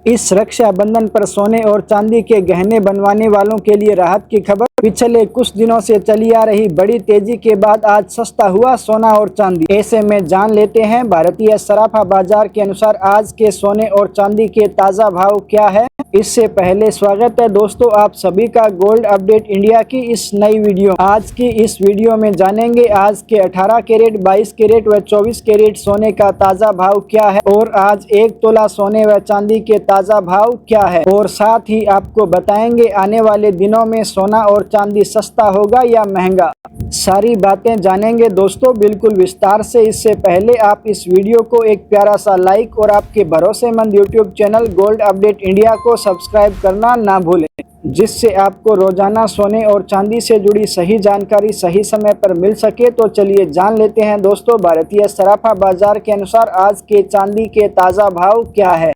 इस रक्षाबंधन पर सोने और चांदी के गहने बनवाने वालों के लिए राहत की खबर। पिछले कुछ दिनों से चली आ रही बड़ी तेजी के बाद आज सस्ता हुआ सोना और चांदी। ऐसे में जान लेते हैं भारतीय सराफा बाजार के अनुसार आज के सोने और चांदी के ताज़ा भाव क्या है। इससे पहले स्वागत है दोस्तों आप सभी का गोल्ड अपडेट इंडिया की इस नई वीडियो। आज की इस वीडियो में जानेंगे आज के 18 कैरेट, 22 कैरेट व 24 कैरेट सोने का ताज़ा भाव क्या है और आज 1 तोला सोने व चांदी के ताज़ा भाव क्या है, और साथ ही आपको बताएंगे आने वाले दिनों में सोना और चांदी सस्ता होगा या महंगा। सारी बातें जानेंगे दोस्तों बिल्कुल विस्तार से। इससे पहले आप इस वीडियो को एक प्यारा सा लाइक और आपके भरोसेमंद YouTube channel gold update India को सब्सक्राइब करना ना भूलें, जिससे आपको रोजाना सोने और चांदी से जुड़ी सही जानकारी सही समय पर मिल सके। तो चलिए जान लेते हैं दोस्तों भारतीय सराफा बाजार के अनुसार आज के चांदी के ताज़ा भाव क्या है।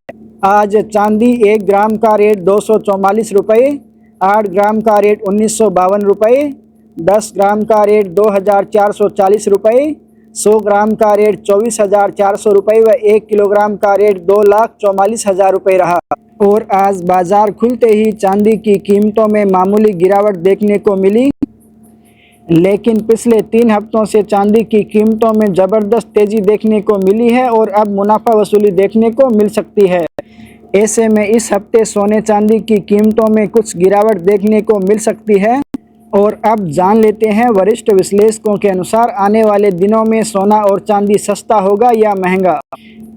आज चांदी 1 ग्राम का रेट 244 रुपये, 8 ग्राम का रेट 1952 रुपये, 10 ग्राम का रेट 2440 रुपये, 100 ग्राम का रेट 24,400 रुपये व 1 किलोग्राम का रेट 2,44,000 रुपये रहा। और आज बाजार खुलते ही चांदी की कीमतों में मामूली गिरावट देखने को मिली, लेकिन पिछले 3 हफ्तों से चांदी की कीमतों में ज़बरदस्त तेज़ी देखने को मिली है और अब मुनाफा वसूली देखने को मिल सकती है। ऐसे में इस हफ्ते सोने चांदी की कीमतों में कुछ गिरावट देखने को मिल सकती है। और अब जान लेते हैं वरिष्ठ विश्लेषकों के अनुसार आने वाले दिनों में सोना और चांदी सस्ता होगा या महंगा।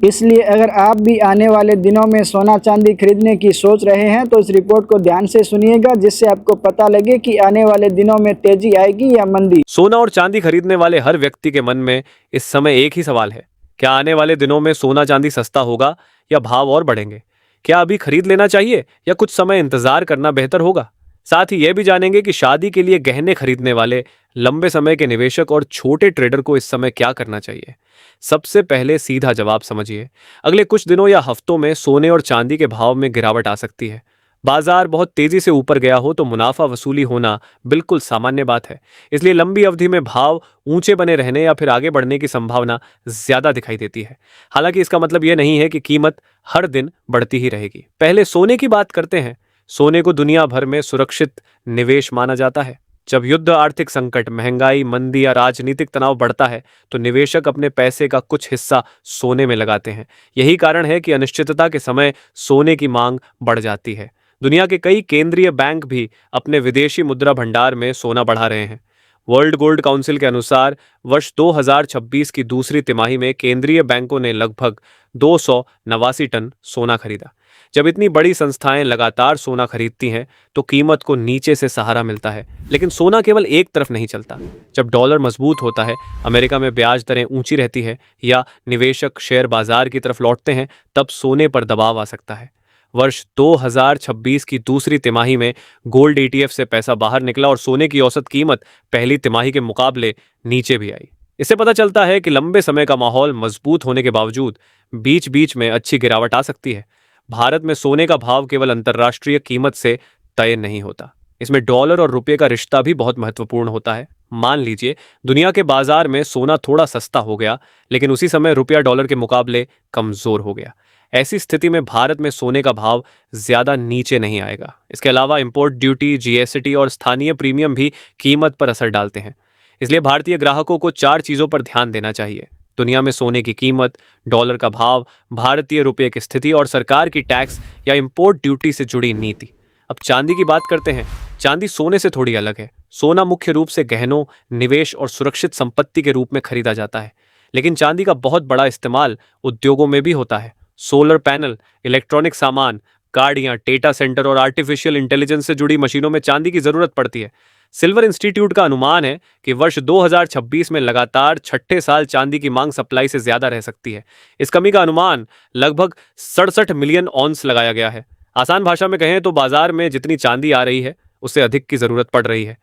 इसलिए अगर आप भी आने वाले दिनों में सोना चांदी खरीदने की सोच रहे हैं तो इस रिपोर्ट को ध्यान से सुनिएगा, जिससे आपको पता लगे कि आने वाले दिनों में तेजी आएगी या मंदी। सोना और चांदी खरीदने वाले हर व्यक्ति के मन में इस समय एक ही सवाल है, क्या आने वाले दिनों में सोना चांदी सस्ता होगा या भाव और बढ़ेंगे? क्या अभी खरीद लेना चाहिए या कुछ समय इंतजार करना बेहतर होगा? साथ ही यह भी जानेंगे कि शादी के लिए गहने खरीदने वाले लंबे समय के निवेशक और छोटे ट्रेडर को इस समय क्या करना चाहिए। सबसे पहले सीधा जवाब समझिए, अगले कुछ दिनों या हफ्तों में सोने और चांदी के भाव में गिरावट आ सकती है। बाजार बहुत तेजी से ऊपर गया हो तो मुनाफा वसूली होना बिल्कुल सामान्य बात है, इसलिए लंबी अवधि में भाव ऊंचे बने रहने या फिर आगे बढ़ने की संभावना ज्यादा दिखाई देती है। हालांकि इसका मतलब यह नहीं है कि कीमत हर दिन बढ़ती ही रहेगी। पहले सोने की बात करते हैं। सोने को दुनिया भर में सुरक्षित निवेश माना जाता है। जब युद्ध, आर्थिक संकट, महंगाई, मंदी या राजनीतिक तनाव बढ़ता है तो निवेशक अपने पैसे का कुछ हिस्सा सोने में लगाते हैं। यही कारण है कि अनिश्चितता के समय सोने की मांग बढ़ जाती है। दुनिया के कई केंद्रीय बैंक भी अपने विदेशी मुद्रा भंडार में सोना बढ़ा रहे हैं। वर्ल्ड गोल्ड काउंसिल के अनुसार वर्ष 2026 की दूसरी तिमाही में केंद्रीय बैंकों ने लगभग 289 टन सोना खरीदा। जब इतनी बड़ी संस्थाएं लगातार सोना खरीदती हैं तो कीमत को नीचे से सहारा मिलता है। लेकिन सोना केवल एक तरफ नहीं चलता। जब डॉलर मजबूत होता है, अमेरिका में ब्याज दरें ऊंची रहती है या निवेशक शेयर बाजार की तरफ लौटते हैं, तब सोने पर दबाव आ सकता है। वर्ष 2026 की दूसरी तिमाही में गोल्ड ETF से पैसा बाहर निकला और सोने की औसत कीमत पहली तिमाही के मुकाबले नीचे भी आई। इससे पता चलता है कि लंबे समय का माहौल मजबूत होने के बावजूद बीच बीच में अच्छी गिरावट आ सकती है। भारत में सोने का भाव केवल अंतर्राष्ट्रीय कीमत से तय नहीं होता, इसमें डॉलर और रुपये का रिश्ता भी बहुत महत्वपूर्ण होता है। मान लीजिए दुनिया के बाजार में सोना थोड़ा सस्ता हो गया, लेकिन उसी समय रुपया डॉलर के मुकाबले कमजोर हो गया। ऐसी स्थिति में भारत में सोने का भाव ज्यादा नीचे नहीं आएगा। इसके अलावा इंपोर्ट ड्यूटी, GST और स्थानीय प्रीमियम भी कीमत पर असर डालते हैं। इसलिए भारतीय ग्राहकों को 4 चीजों पर ध्यान देना चाहिए: दुनिया में सोने की कीमत, डॉलर का भाव, भारतीय रुपये की स्थिति और सरकार की टैक्स या इंपोर्ट ड्यूटी से जुड़ी नीति। अब चांदी की बात करते हैं। चांदी सोने से थोड़ी अलग है। सोना मुख्य रूप से गहनों, निवेश और सुरक्षित संपत्ति के रूप में खरीदा जाता है, लेकिन चांदी का बहुत बड़ा इस्तेमाल उद्योगों में भी होता है। सोलर पैनल, इलेक्ट्रॉनिक सामान, गाड़ियां, डेटा सेंटर और आर्टिफिशियल इंटेलिजेंस से जुड़ी मशीनों में चांदी की जरूरत पड़ती है। सिल्वर इंस्टीट्यूट का अनुमान है कि वर्ष 2026 में लगातार छठे साल चांदी की मांग सप्लाई से ज्यादा रह सकती है। इस कमी का अनुमान लगभग 67 मिलियन ऑन्स लगाया गया है। आसान भाषा में कहें तो बाजार में जितनी चांदी आ रही है उससे अधिक की जरूरत पड़ रही है।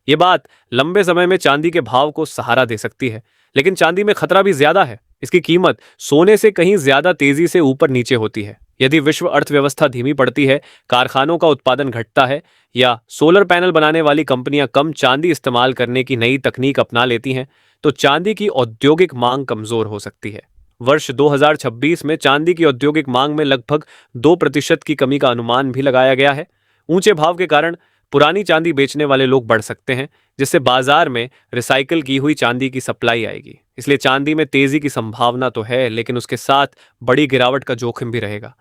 ये बात लंबे समय में चांदी के भाव को सहारा दे सकती है, लेकिन चांदी में खतरा भी ज्यादा है। इसकी कीमत सोने से कहीं ज्यादा तेजी से ऊपर नीचे होती है। यदि विश्व अर्थव्यवस्था धीमी पड़ती है, कारखानों का उत्पादन घटता है या सोलर पैनल बनाने वाली कंपनियां कम चांदी इस्तेमाल करने की नई तकनीक अपना लेती हैं, तो चांदी की औद्योगिक मांग कमजोर हो सकती है। वर्ष 2026 में चांदी की औद्योगिक मांग में लगभग 2% की कमी का अनुमान भी लगाया गया है। ऊंचे भाव के कारण पुरानी चांदी बेचने वाले लोग बढ़ सकते हैं, जिससे बाजार में रिसाइकिल की हुई चांदी की सप्लाई आएगी। इसलिए चांदी में तेजी की संभावना तो है, लेकिन उसके साथ बड़ी गिरावट का जोखिम भी रहेगा।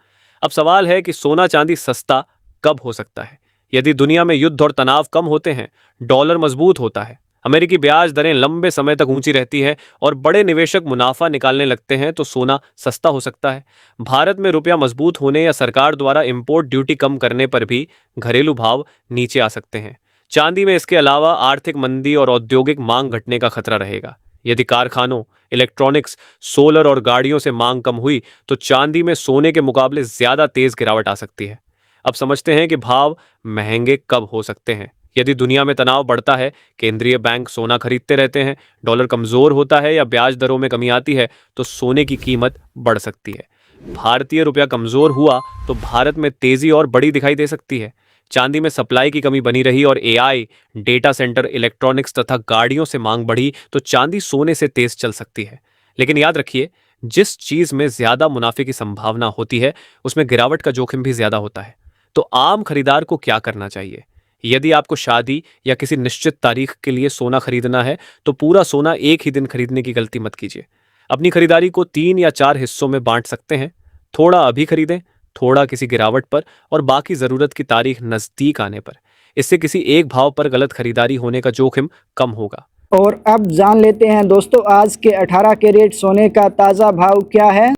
अब सवाल है कि सोना चांदी सस्ता कब हो सकता है? यदि दुनिया में युद्ध और तनाव कम होते हैं, डॉलर मजबूत होता है, अमेरिकी ब्याज दरें लंबे समय तक ऊंची रहती है और बड़े निवेशक मुनाफा निकालने लगते हैं, तो सोना सस्ता हो सकता है। भारत में रुपया मजबूत होने या सरकार द्वारा इंपोर्ट ड्यूटी कम करने पर भी घरेलू भाव नीचे आ सकते हैं। चांदी में इसके अलावा आर्थिक मंदी और औद्योगिक मांग घटने का खतरा रहेगा। यदि कारखानों, इलेक्ट्रॉनिक्स, सोलर और गाड़ियों से मांग कम हुई, तो चांदी में सोने के मुकाबले ज्यादा तेज गिरावट आ सकती है। अब समझते हैं कि भाव महंगे कब हो सकते हैं। यदि दुनिया में तनाव बढ़ता है, केंद्रीय बैंक सोना खरीदते रहते हैं, डॉलर कमजोर होता है या ब्याज दरों में कमी आती है, तो सोने की कीमत बढ़ सकती है। भारतीय रुपया कमजोर हुआ तो भारत में तेजी और बड़ी दिखाई दे सकती है। चांदी में सप्लाई की कमी बनी रही और एआई, डेटा सेंटर, इलेक्ट्रॉनिक्स तथा गाड़ियों से मांग बढ़ी, तो चांदी सोने से तेज चल सकती है। लेकिन याद रखिए, जिस चीज में ज्यादा मुनाफे की संभावना होती है, उसमें गिरावट का जोखिम भी ज्यादा होता है। तो आम खरीदार को क्या करना चाहिए? यदि आपको शादी या किसी निश्चित तारीख के लिए सोना खरीदना है, तो पूरा सोना एक ही दिन खरीदने की गलती मत कीजिए। अपनी खरीदारी को 3 या 4 हिस्सों में बांट सकते हैं। थोड़ा अभी खरीदें, थोड़ा किसी गिरावट पर और बाकी जरूरत की तारीख नजदीक आने पर। इससे किसी एक भाव पर गलत खरीदारी होने का जोखिम कम होगा। और अब जान लेते हैं दोस्तों, आज के 18 कैरेट सोने का ताज़ा भाव क्या है।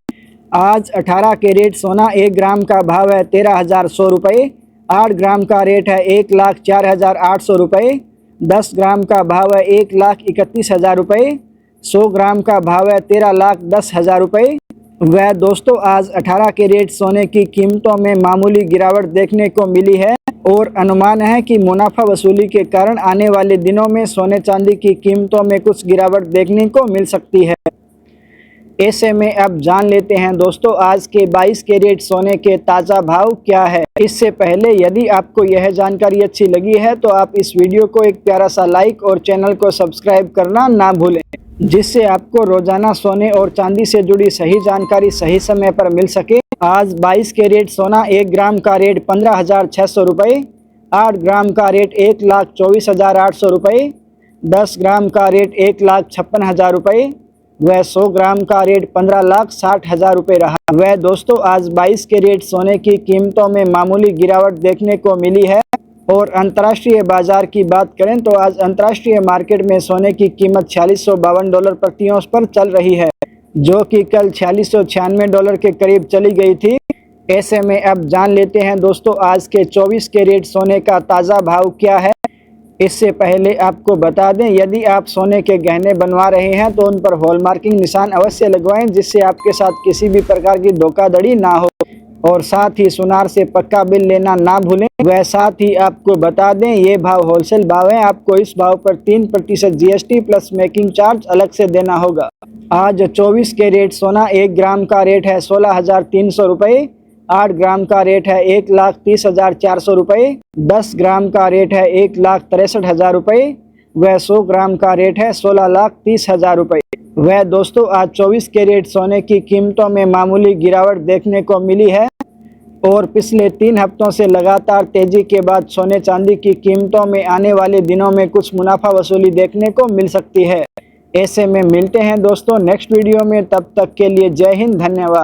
आज 18 कैरेट सोना 1 ग्राम का भाव है 13,100 रुपये। 8 ग्राम का रेट है 1,04,800 रुपये। 10 ग्राम का भाव है 1,31,000 रुपये। 100 ग्राम का भाव है 13,10,000 रुपये। वह दोस्तों, आज 18 कैरेट सोने की कीमतों में मामूली गिरावट देखने को मिली है और अनुमान है कि मुनाफा वसूली के कारण आने वाले दिनों में सोने चांदी की कीमतों में कुछ गिरावट देखने को मिल सकती है। ऐसे में अब जान लेते हैं दोस्तों, आज के 22 कैरेट सोने के ताज़ा भाव क्या है। इससे पहले यदि आपको यह जानकारी अच्छी लगी है तो आप इस वीडियो को एक प्यारा सा लाइक और चैनल को सब्सक्राइब करना ना भूलें, जिससे आपको रोजाना सोने और चांदी से जुड़ी सही जानकारी सही समय पर मिल सके। आज 22 कैरेट सोना 1 ग्राम का रेट 15,600 रुपये। 8 ग्राम का रेट 1,24,800 रुपये। 10 ग्राम का रेट 1,56,000 रुपये। वह 100 ग्राम का रेट 15,60,000 रुपये रहा। वह दोस्तों, आज 22 कैरेट सोने की कीमतों में मामूली गिरावट देखने को मिली है। और अंतर्राष्ट्रीय बाजार की बात करें तो आज अंतर्राष्ट्रीय मार्केट में सोने की कीमत $4652 प्रति औंस पर चल रही है, जो कि कल $4696 के करीब चली गई थी। ऐसे में अब जान लेते हैं दोस्तों, आज के 24 कैरेट सोने का ताज़ा भाव क्या है। इससे पहले आपको बता दें, यदि आप सोने के गहने बनवा रहे हैं तो उन पर हॉलमार्किंग निशान अवश्य लगवाएं, जिससे आपके साथ किसी भी प्रकार की धोखाधड़ी ना हो। और साथ ही सुनार से पक्का बिल लेना ना भूलें। वह साथ ही आपको बता दें, ये भाव होलसेल भाव है। आपको इस भाव पर 3% GST प्लस मेकिंग चार्ज अलग से देना होगा। आज 24 कैरेट सोना 1 ग्राम का रेट है 16,300 रुपये। 8 ग्राम का रेट है 1,30,400 रुपये। 10 ग्राम का रेट है 1,63,000 रुपये। वह 100 ग्राम का रेट है 16,30,000 रुपये। वह दोस्तों, आज 24 कैरेट सोने की कीमतों में मामूली गिरावट देखने को मिली है और पिछले 3 हफ्तों से लगातार तेजी के बाद सोने चांदी की कीमतों में आने वाले दिनों में कुछ मुनाफा वसूली देखने को मिल सकती है। ऐसे में मिलते हैं दोस्तों नेक्स्ट वीडियो में, तब तक के लिए जय हिंद, धन्यवाद।